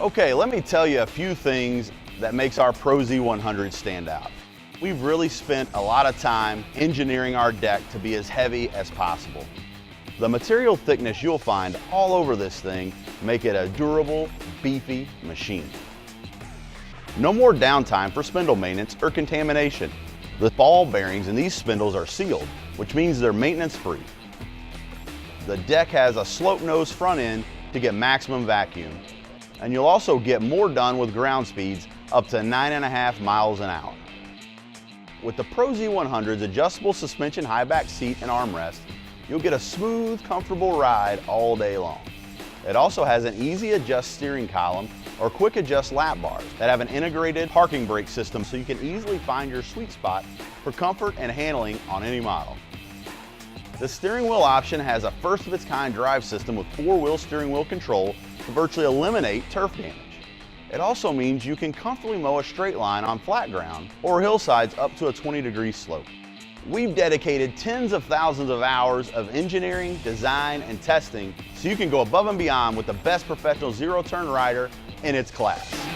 Okay, let me tell you a few things that makes our Pro Z100 stand out. We've really spent a lot of time engineering our deck to be as heavy as possible. The material thickness you'll find all over this thing make it a durable, beefy machine. No more downtime for spindle maintenance or contamination. The ball bearings in these spindles are sealed, which means they're maintenance free. The deck has a slope nose front end to get maximum vacuum. And you'll also get more done with ground speeds up to 9.5 miles an hour. With the Pro Z100's adjustable suspension high back seat and armrest, you'll get a smooth, comfortable ride all day long. It also has an easy adjust steering column or quick adjust lap bars that have an integrated parking brake system so you can easily find your sweet spot for comfort and handling on any model. The steering wheel option has a first of its kind drive system with 4-wheel steering wheel control to virtually eliminate turf damage. It also means you can comfortably mow a straight line on flat ground or hillsides up to a 20-degree slope. We've dedicated tens of thousands of hours of engineering, design, and testing so you can go above and beyond with the best professional zero-turn rider in its class.